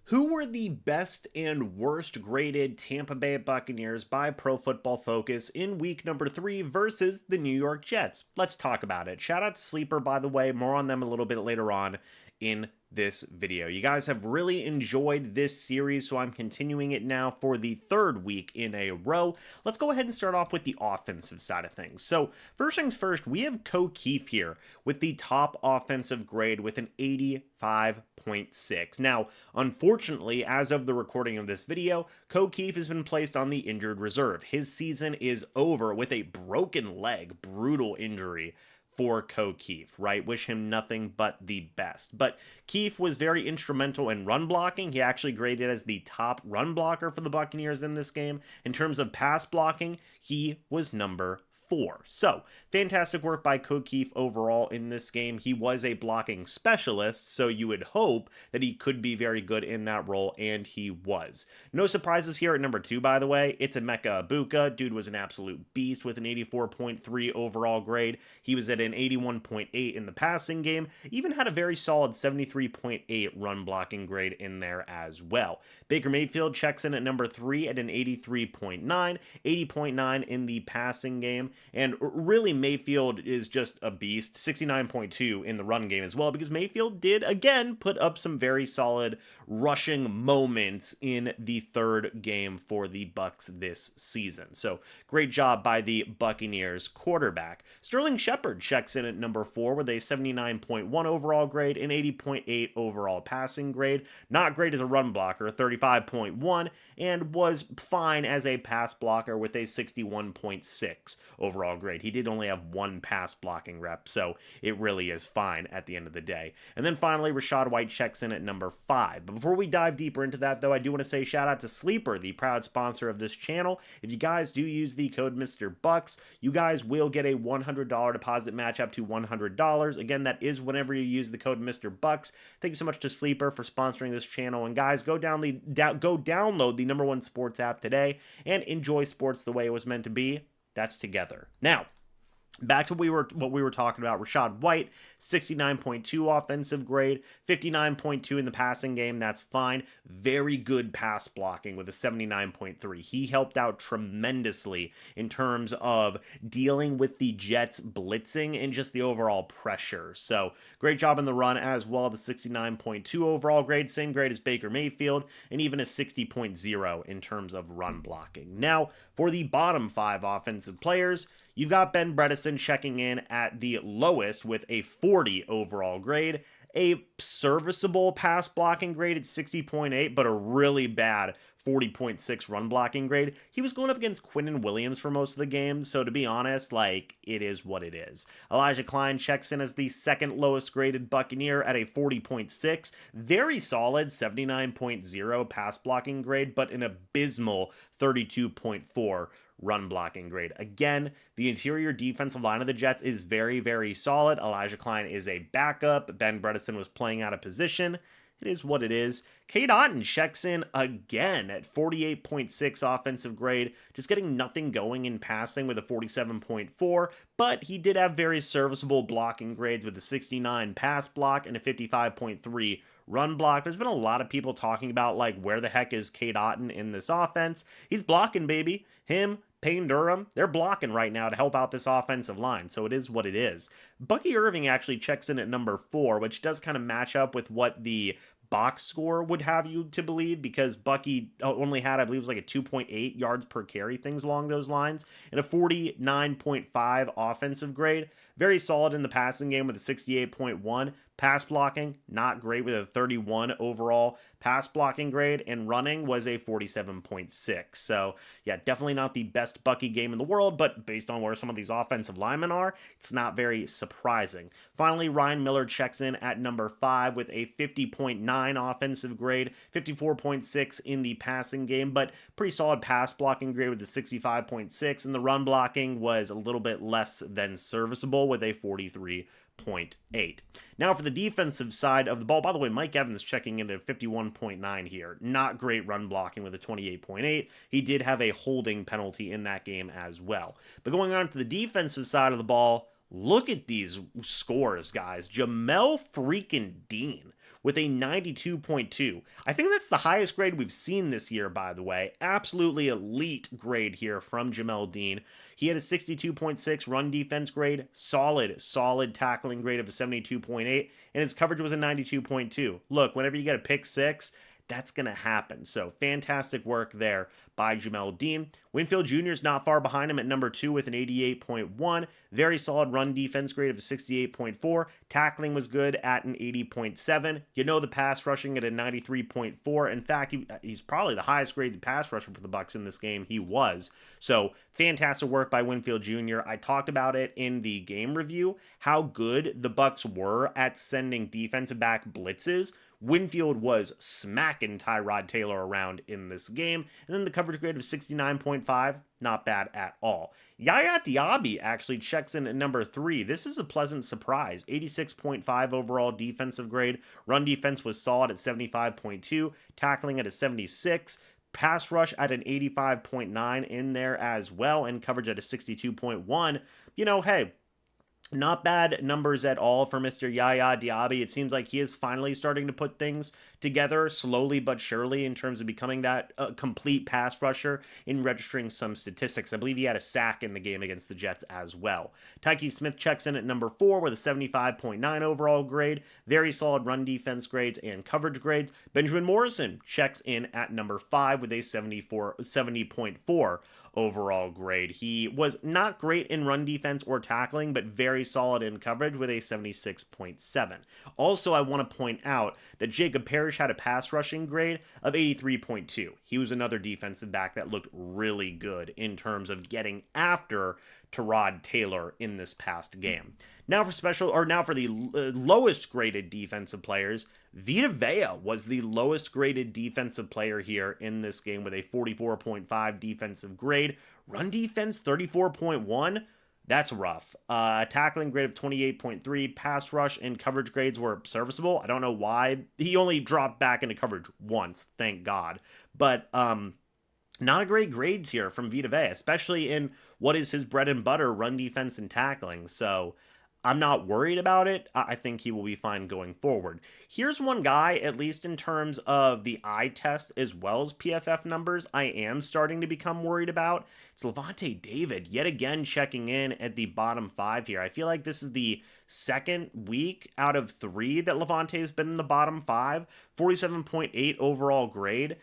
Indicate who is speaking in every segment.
Speaker 1: Who were the best and worst graded Tampa Bay Buccaneers by Pro Football Focus in week number 3 versus the New York Jets? Let's talk about it. Shout out to Sleeper, by the way. More on them a little bit later on in this video. You guys have really enjoyed this series, so I'm continuing it now for the third week in a row. Let's go ahead and start off with the offensive side of things. So first things first, we have Keefe here with the top offensive grade with an 85.6. Now, unfortunately, as of the recording of this video, Keefe has been placed on the injured reserve. His season is over with a broken leg, brutal injury for Keefe, right? Wish him nothing but the best. But Keefe was very instrumental in run blocking. He actually graded as the top run blocker for the Buccaneers in this game. In terms of pass blocking, he was number 4. So, fantastic work by Keefe overall in this game. He was a blocking specialist, so you would hope that he could be very good in that role, and he was. No surprises here at number 2, by the way. It's Emeka Egbuka. Dude was an absolute beast with an 84.3 overall grade. He was at an 81.8 in the passing game. Even had a very solid 73.8 run blocking grade in there as well. Baker Mayfield checks in at number 3 at an 83.9, 80.9 in the passing game. And really, Mayfield is just a beast. 69.2 in the run game as well, because Mayfield did, again, put up some very solid rushing moments in the third game for the Bucs this season. So, great job by the Buccaneers quarterback. Sterling Shepard checks in at number 4 with a 79.1 overall grade and 80.8 overall passing grade. Not great as a run blocker, 35.1, and was fine as a pass blocker with a 61.6 overall grade. He did only have one pass blocking rep, so it really is fine at the end of the day. And then finally, Rachaad White checks in at number 5. But before we dive deeper into that, though, I do want to say shout out to Sleeper, the proud sponsor of this channel. If you guys do use the code MrBucs, you guys will get a $100 deposit match up to $100. Again, that is whenever you use the code MrBucs. Thank you so much to Sleeper for sponsoring this channel. And guys, go download the #1 sports app today and enjoy sports the way it was meant to be. That's together. Now, back to what we were talking about. Rachaad White, 69.2 offensive grade, 59.2 in the passing game. That's fine. Very good pass blocking with a 79.3. He helped out tremendously in terms of dealing with the Jets blitzing and just the overall pressure. So, great job in the run as well. The 69.2 overall grade, same grade as Baker Mayfield, and even a 60.0 in terms of run blocking. Now, for the bottom 5 offensive players, you've got Ben Bredeson checking in at the lowest with a 40 overall grade, a serviceable pass blocking grade at 60.8, but a really bad 40.6 run blocking grade. He was going up against Quinnen Williams for most of the game, so to be honest, it is what it is. Elijah Klein checks in as the second lowest graded Buccaneer at a 40.6. Very solid 79.0 pass blocking grade, but an abysmal 32.4 run blocking grade. Again, the interior defensive line of the Jets is very, very solid. Elijah Klein is a backup. Ben Bredeson was playing out of position. It is what it is. Cade Otton checks in again at 48.6 offensive grade, just getting nothing going in passing with a 47.4, but he did have very serviceable blocking grades with a 69 pass block and a 55.3 run block. There's been a lot of people talking about, where the heck is Cade Otton in this offense? He's blocking, baby. Him, Payne Durham, they're blocking right now to help out this offensive line, so it is what it is. Bucky Irving actually checks in at number 4, which does kind of match up with what the box score would have you to believe, because Bucky only had, I believe, it was like a 2.8 yards per carry, things along those lines, and a 49.5 offensive grade. Very solid in the passing game with a 68.1. Pass blocking, not great with a 31 overall pass blocking grade, and running was a 47.6. So, yeah, definitely not the best Bucky game in the world, but based on where some of these offensive linemen are, it's not very surprising. Finally, Ryan Miller checks in at number 5 with a 50.9 offensive grade, 54.6 in the passing game, but pretty solid pass blocking grade with a 65.6, and the run blocking was a little bit less than serviceable with a 43.8. Now for the defensive side of the ball, by the way, Mike Evans checking in at 51.9 here. Not great run blocking with a 28.8. He did have a holding penalty in that game as well. But going on to the defensive side of the ball, look at these scores, guys. Jamel freaking Dean with a 92.2. I think that's the highest grade we've seen this year, by the way. Absolutely elite grade here from Jamel Dean. He had a 62.6 run defense grade, solid tackling grade of a 72.8, and his coverage was a 92.2. Look, whenever you get a pick six, that's going to happen. So fantastic work there by Jamel Dean. Winfield Jr. is not far behind him at number 2 with an 88.1. Very solid run defense grade of a 68.4. Tackling was good at an 80.7. You know, the pass rushing at a 93.4. In fact, he's probably the highest graded pass rusher for the Bucs in this game. He was. So fantastic work by Winfield Jr. I talked about it in the game review, how good the Bucs were at sending defensive back blitzes. Winfield was smacking Tyrod Taylor around in this game. And then the coverage grade of 69.5, not bad at all. Yaya Diaby actually checks in at number 3. This is a pleasant surprise. 86.5 overall defensive grade. Run defense was solid at 75.2. Tackling at a 76. Pass rush at an 85.9 in there as well. And coverage at a 62.1. You know, hey, not bad numbers at all for Mr. Yaya Diaby. It seems like he is finally starting to put things together slowly but surely in terms of becoming that complete pass rusher in registering some statistics. I believe he had a sack in the game against the Jets as well. Tyke Smith checks in at number 4 with a 75.9 overall grade. Very solid run defense grades and coverage grades. Benjamin Morrison checks in at number 5 with a 70.4 overall grade. He was not great in run defense or tackling, but very solid in coverage with a 76.7. Also, I want to point out that Jacob Parrish had a pass rushing grade of 83.2. He was another defensive back that looked really good in terms of getting after Tyrod Taylor in this past game. Now for the lowest graded defensive players, Vita Vea was the lowest graded defensive player here in this game with a 44.5 defensive grade. Run defense 34.1. That's rough. Tackling grade of 28.3. Pass rush and coverage grades were serviceable. I don't know why. He only dropped back into coverage once, thank God. But not a great grades here from Vita Vea, especially in what is his bread and butter, run defense and tackling. So I'm not worried about it. I think he will be fine going forward. Here's one guy, at least in terms of the eye test as well as PFF numbers, I am starting to become worried about. It's Lavonte David, yet again checking in at the bottom 5 here. I feel like this is the second week out of 3 that Lavonte has been in the bottom 5. 47.8 overall grade.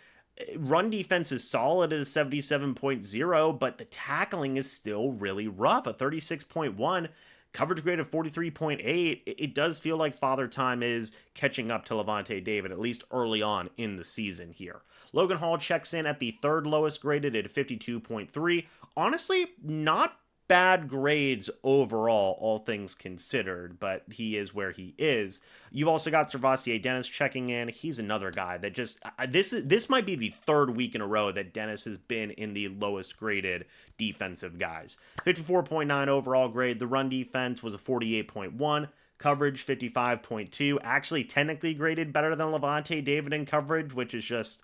Speaker 1: Run defense is solid at a 77.0, but the tackling is still really rough, a 36.1. Coverage grade of 43.8. It does feel like Father Time is catching up to Lavonte David, at least early on in the season here. Logan Hall checks in at the 3rd lowest graded at 52.3. Honestly, not bad grades overall, all things considered, but he is where he is. You've also got Servastier Dennis checking in. He's another guy that just this might be the 3rd week in a row that Dennis has been in the lowest graded defensive guys. 54.9 overall grade. The run defense was a 48.1. Coverage 55.2. Actually technically graded better than Lavonte David in coverage, which is just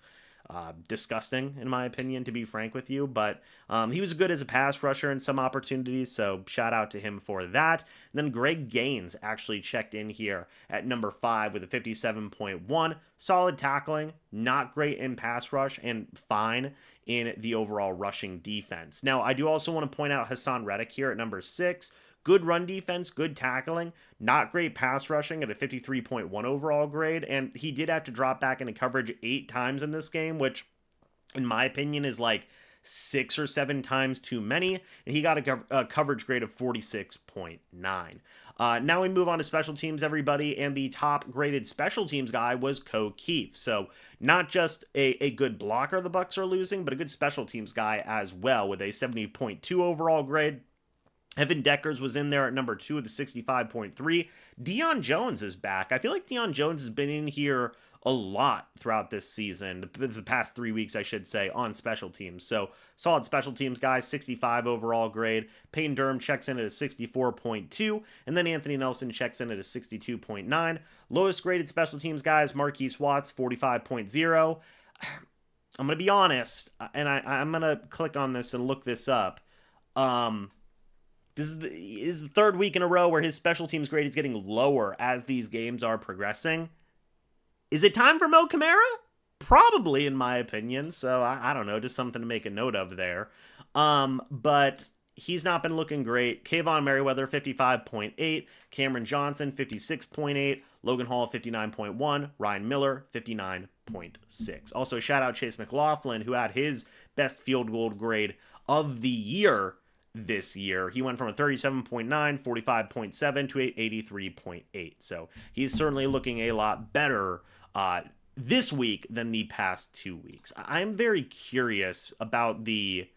Speaker 1: disgusting, in my opinion, to be frank with you. But he was good as a pass rusher in some opportunities, so shout out to him for that. And then Greg Gaines actually checked in here at number 5 with a 57.1. Solid tackling, not great in pass rush, and fine in the overall rushing defense. Now, I do also want to point out Hassan Reddick here at number 6. Good run defense, good tackling, not great pass rushing at a 53.1 overall grade, and he did have to drop back into coverage 8 times in this game, which, in my opinion, is like 6 or 7 times too many, and he got a coverage grade of 46.9. Now we move on to special teams, everybody, and the top graded special teams guy was Ko Keefe. So not just a good blocker the Bucs are losing, but a good special teams guy as well with a 70.2 overall grade. Evan Deckers was in there at number 2 with a 65.3. Deion Jones is back. I feel like Deion Jones has been in here a lot throughout this season, the past 3 weeks, I should say, on special teams. So solid special teams guys, 65 overall grade. Payne Durham checks in at a 64.2, and then Anthony Nelson checks in at a 62.9. Lowest graded special teams guys, Marquise Watts, 45.0. I'm going to be honest, and I'm going to click on this and look this up. This is the 3rd week in a row where his special teams grade is getting lower as these games are progressing. Is it time for Mo Camara? Probably, in my opinion. So I don't know, just something to make a note of there. But he's not been looking great. Kayvon Merriweather, 55.8. Cameron Johnson, 56.8. Logan Hall, 59.1. Ryan Miller, 59.6. Also, shout out Chase McLaughlin, who had his best field goal grade of the year this year. He went from a 37.9, 45.7 to a 83.8. So he's certainly looking a lot better this week than the past 2 weeks. I'm very curious about the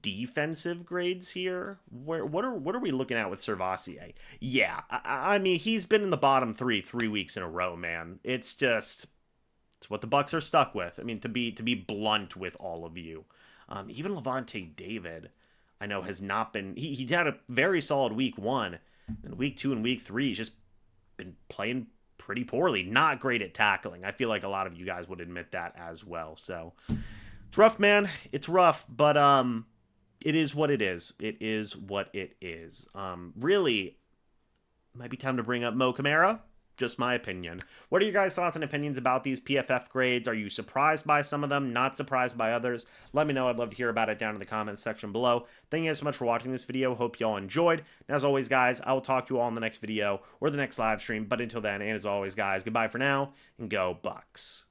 Speaker 1: defensive grades here. What are we looking at with Servassier? Yeah, I mean, he's been in the bottom 3 weeks in a row, man. It's what the Bucs are stuck with. I mean, to be blunt with all of you, even Levante David, I know, has not been. He had a very solid week 1, and week 2 and week 3 he's just been playing pretty poorly. Not great at tackling. I feel like a lot of you guys would admit that as well. So it's rough, man. It's rough, but it is what it is. It is what it is. Really, might be time to bring up Mo Camara. Just my opinion. What are your guys' thoughts and opinions about these PFF grades? Are you surprised by some of them? Not surprised by others? Let me know. I'd love to hear about it down in the comments section below. Thank you guys so much for watching this video. Hope y'all enjoyed. And as always, guys, I will talk to you all in the next video or the next live stream. But until then, and as always, guys, goodbye for now, and go Bucs.